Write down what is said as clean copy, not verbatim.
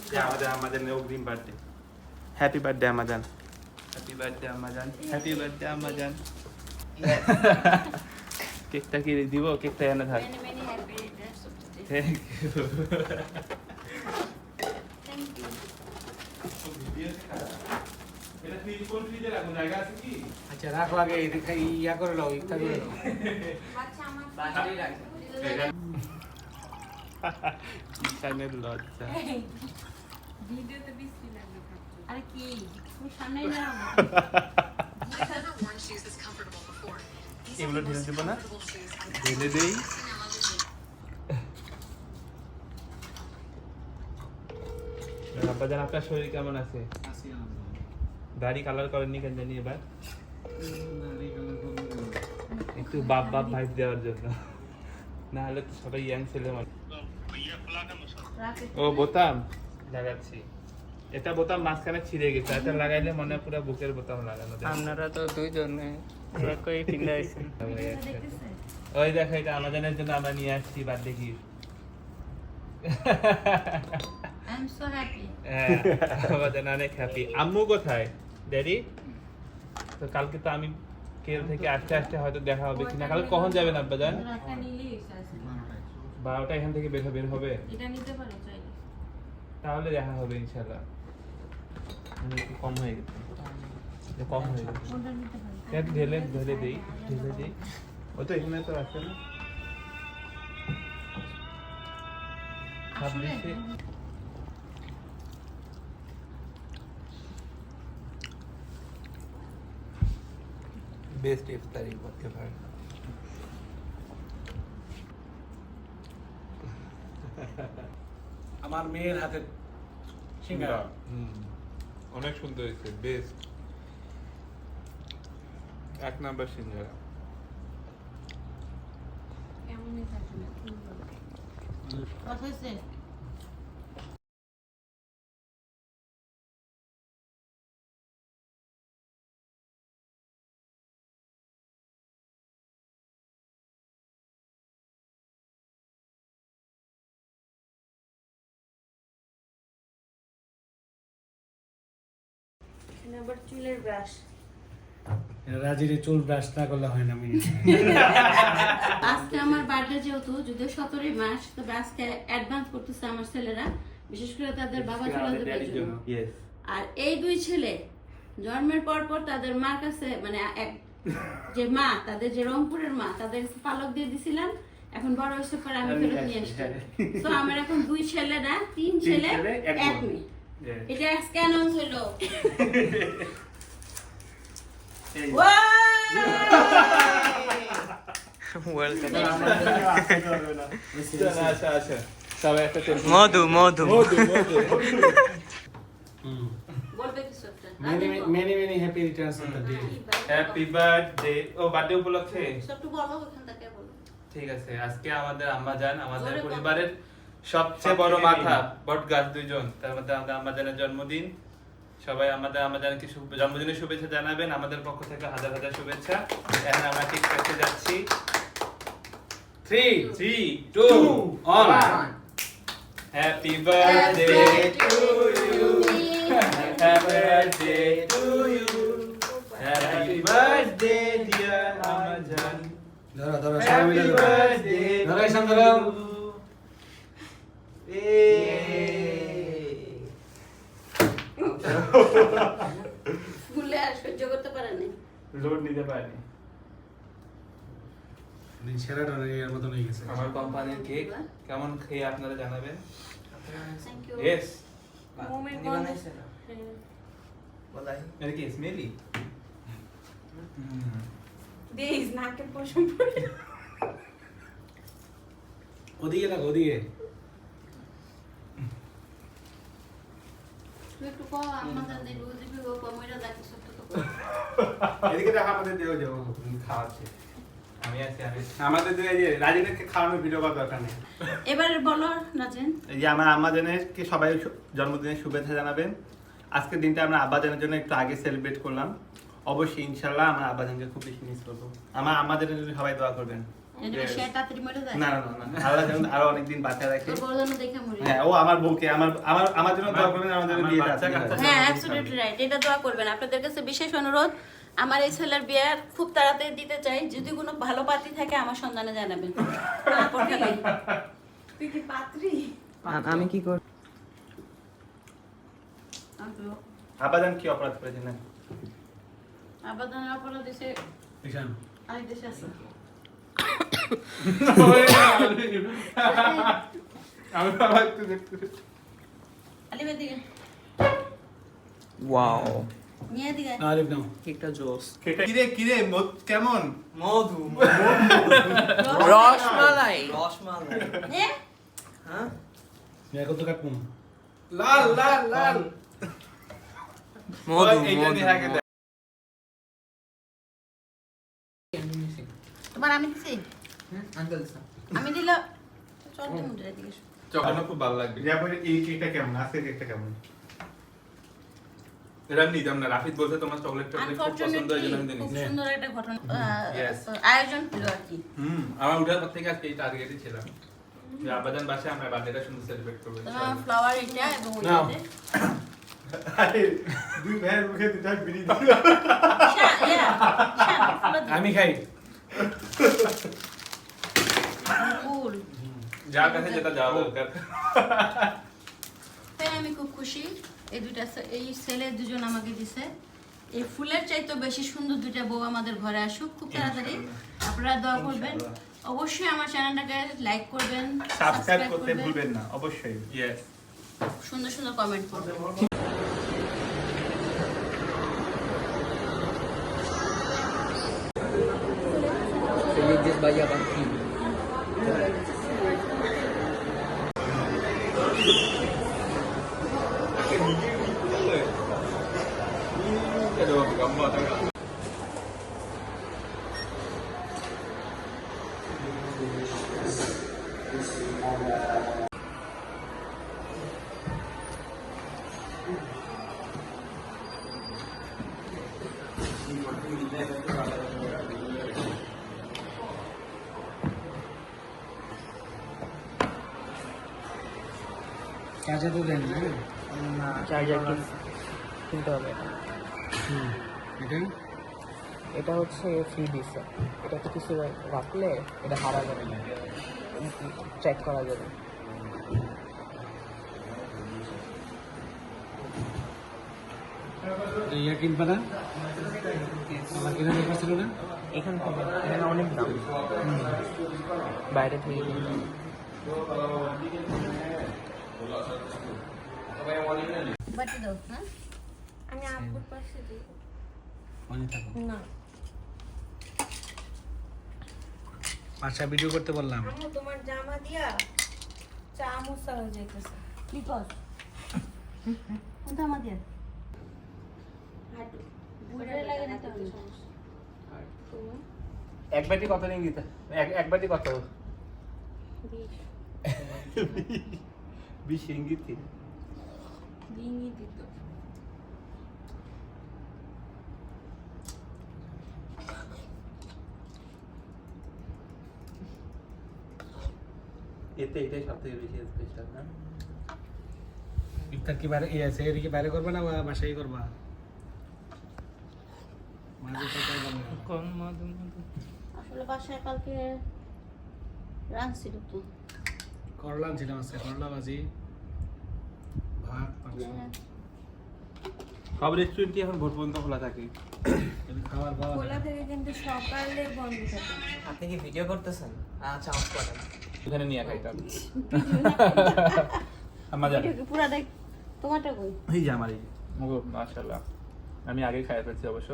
যে আমাদের আমাজানের অগ্রিম birthday. Happy birthday Amazon, happy birthday Amazon, happy birthday Amazon. কেকটা কি দিব? কেকটা এনে থাক। Thank you. এটা ফ্রিজ কোন ফ্রিজে রাখুন, জায়গা আছে কি? আচ্ছা রাখো আগে ইয়া করে নাও, ইফতার করে নাও। ঈশানের লজ্জা। ভিডিওতে বিশ্রী লাগবে। আরে কি তুমি সামনে যাও। এগুলো ঢেলে দেবো না? ঢেলে দেই। আব্বাজান আপনার শরীর কেমন আছে? দাড়ি কালার করেননি কেন জানি এবার? একটু বাপ বাপ ভাইব দেওয়ার জন্য, না হলে তো সবাই ইয়াং ছেলে মানুষ। ও বোতাম লাগাচ্ছি, এটা বোতাম মাঝখানে ছিঁড়ে গেছে, এটা লাগাইলে মনে হয় পুরো বুকের বোতাম লাগানো যায়। আপনারা তো দুইজনে একই ফিল্ডে আছেন। ওই দেখো এটা আমাদের জন্য আমরা নিয়ে আসছি birthday gift. I am so happy. হ্যাঁ আমাদের অনেক হ্যাপি। আম্মু কোথায়? ড্যাডি তো কালকে তো আমি কেল থেকে আসতে আসতে হয়তো দেখা হবে কিনা। কালকে কখন যাবেন আব্বাজান? রাতে নিলেই আছে। 12টা এখান থেকে বের হবে। এটা নিতে পারো চাইলে। তাহলে দেখা হবে ইনশাআল্লাহ। একটু কম হয়ে গেছে, কম হয়ে গেছে। কোনটা নিতে পারো? কেক ঢেলে ঢেলে দেই, ঢেলে দেই। ও তো এখানে তো আছে না। আসলে বেস্ট ইফতারি এভার। আমার মেয়ের হাতে সিঙ্গারা অনেক সুন্দর হয়েছে, বেস্ট এক নাম্বার সিঙ্গারা। কেমনই থাকে না। কথা হয়েছে? আবার চুলের ব্রাশ। রাজিরে চুল ব্রাশ না করলে হয় না। আমি আজকে আমার বার্থডে যেহেতু যদিও 17 মাস, তবে আজকে অ্যাডভান্স করতেছে আমার ছেলেরা, বিশেষ করে তাদের বাবা চলে জন্য। আর এই দুই ছেলে জন্মের পর পর তাদের মার কাছে মানে যে মা তাদের যে রংপুরের মা তাদের পালক দিয়ে দিছিলাম, এখন বড় হয়েছে পরে আমি ফেরত নিয়ে আসছি। তো আমার এখন দুই ছেলে না, তিন ছেলে এক মেয়ে। এটা আজকে অ্যানাউন্স হলো। মধু মধু বলবে কিছু একটা। Many many happy returns of the day. Happy birthday. ও বার্থডে উপলক্ষে একটু বলো ওখান থেকে বলো। ঠিক আছে। আজকে আমাদের আম্মাজান, আমাদের পরিবারের সবচেয়ে বড় মাথা বটগাছ দুইজন, তার মধ্যে আমাদের আম্মাজানের জন্মদিন। সবাই আমাদের আম্মাজানকে জন্মদিনের শুভেচ্ছা জানাবেন আমাদের পক্ষ থেকে, হাজার হাজার শুভেচ্ছা। এখন আমরা কেক কাটতে যাচ্ছি। 3 3 2 1 happy birthday to you, happy birthday to you, happy birthday dear আম্মাজান, ধরো ধরো সবাই হ্যাপি মিলে ধরো। বার্থডে ধরো ঈশান ধরো। ফুলে আর সহ্য করতে পারে না। লোড নিতে পারিনি। সেরাটা এর মতন হয়ে গেছে। আমার কোম্পানির কেক কেমন খেয়ে আপনারা জানাবেন। Thank you. ইয়েস মোমেন্ট বানাইছে না। এটা কি স্মেলি? দেইস নাকের পশম পড়ে। ওদিকে রাখো, ওদিকে। তুই একটু কো আমাদের দেব দিবি ও কমেরা দেখো সব তো। এদিকে দেখা আমাদের দেও যাও খাওয়াচ্ছে। আমি আছি আমাদের দুই যে রাজীবকে খাওয়ানোর ভিডিও করার দরকার নেই। এবার বলো নাজেন। এই যে আমার আম্মাজানকে সবাই জন্মদিনের শুভেচ্ছা জানাবেন। আজকের দিনটা আমরা আব্বাজানের জন্য একটু আগে সেলিব্রেট করলাম। অবশ্যই ইনশাআল্লাহ আমরা আব্বাজানকে খুব বেশি মিস করবো। আমার আম্মাজানের জন্য সবাই দোয়া করবেন। এটা সে তাড়াতাড়ি মরে যায় না না না আল্লাহ যেন আরো অনেকদিন বাঁচা রাখে। তোর বড় জন্য দেখে মরে হ্যাঁ ও আমার বউকে আমার জন্য দোয়া করবেন, আমাদের আমার বিয়ে বাচ্চা কাচ্চা হ্যাঁ অ্যাবসলিউটলি রাইট, এটা দোয়া করবেন। আপনাদের কাছে বিশেষ অনুরোধ, আমার এই ছেলের বিয়ে খুব তাড়াতাড়ি দিতে চাই। যদি কোনো ভালো পাত্রী থাকে আমার সন্ধানে জানাবেন। তুই কি পাত্রী? আমি কি কর আবাদান কি অপরাধ করেছেন না? আবেদনের অপরাধ দেশে ঈশান আরেক দেশে আছে। আমি বাবা একটু দেখতে আলিমের দিকে ওয়াও নিয়ে দিকে আলিফ নাও কেকটা জোস কিরে কেমন? মধু রসমালাই। রসমালাই নে হ্যাঁ কত কাটবো লাল মধু এইটা মধু দিয়ে আগে দেখ। তোমার আমি দিছি, আঙ্কেল আমি দিলাম। চল তুমি মুন্ডের দিকে এসো। চকলেট খুব ভালো লাগবে। রিয়াপুরের এই কেকটা কেমন? আজকে কেকটা কেমন? এটা নিতাম না, রাফিদ বলছে তোমার চকলেট খুব পছন্দ, এই জন্য আমি খুব নিয়েছি। সুন্দর একটা ঘটনা Yes. আয়োজন হলো আর কি। আমার উঠার পর থেকে আজকে এই টার্গেটই ছিলাম যে আব্বাজান বাসায় আমরা বার্থডেটা সুন্দর সেলিব্রেট করবো তোমার ইনশাআল্লাহ। ফ্লাওয়ার এটা এবং নাও। ওইটাতে আরে দুই ভাইয়ের মুখে দুটা বিড়ি দিল। আমি খাই ফুল। যার কাছে যেটা যাওয়া দরকার। তাই আমি খুব খুশি। এই দুইটা এই ছেলে দুজন আমাকে দিছে। এই ফুলের চাইতে বেশি সুন্দর দুইটা বউ আমাদের ঘরে আসুক খুব তাড়াতাড়ি। আপনারা দোয়া করবেন, অবশ্যই আমার চ্যানেলটাকে লাইক করবেন, সাবস্ক্রাইব করতে ভুলবেন না অবশ্যই। Yes. সুন্দর সুন্দর কমেন্ট করবেন। This bahia bakti. কাঁচা তো দেন না চার্জার কিনতে হবে এটা এটা হচ্ছে ফ্রি দিচ্ছে, এটা তো কিছু রাখলে এটা হারা যাবে না, চেক করা যাবে। ইয়া কিনবা না আমার কিনা ব্যাপার ছিল না এখান থেকে এখানে অনেক দাম, বাইরে থেকে কিনতে হবে। বাটি দাও, হ্যাঁ? আমি আপুর পাশে দিই মনে থাকো না পাঁচটা ভিডিও করতে বললাম আম্মু তোমার জামা দিয়া চা মুসা হয়ে যাইতেছে কি কর? কোনটা আমাদের? হাঁটু বুড়ে লাগে না তো? এক বাটি কত নিয়ে দিতে? এক বাটি কত? 20 ইঙ্গিত কি? ডিঙ্গি দিত এটাই সবথেকে বেশি স্পেশাল না? ইফতার কি বাইরে আছে এর কি বাইরে করবে না বাসায় করবা মাঝে তো করবা না কোন মধু মধু আসলে বাসায় কালকে রাঁধছিল তো। করলা ছিলাম আজকে করলা ভাজি ভাত মাংস সব রেস্টুরেন্টই এখন ভোর পর্যন্ত খোলা থাকে। কিন্তু খাবার পাওয়া খোলা থেকে কিন্তু সকালে বন্ধ থাকে আপনি কি ভিডিও করতেছেন? আচ্ছা অফ করেন। এখানে নিয়ে খাইতাম। আমার জানি। ভিডিও কি পুরা দেখ? তোমারটা কই? এই যে আমার এই মাশাআল্লাহ। আমি আগে খাই ফেলছি অবশ্য।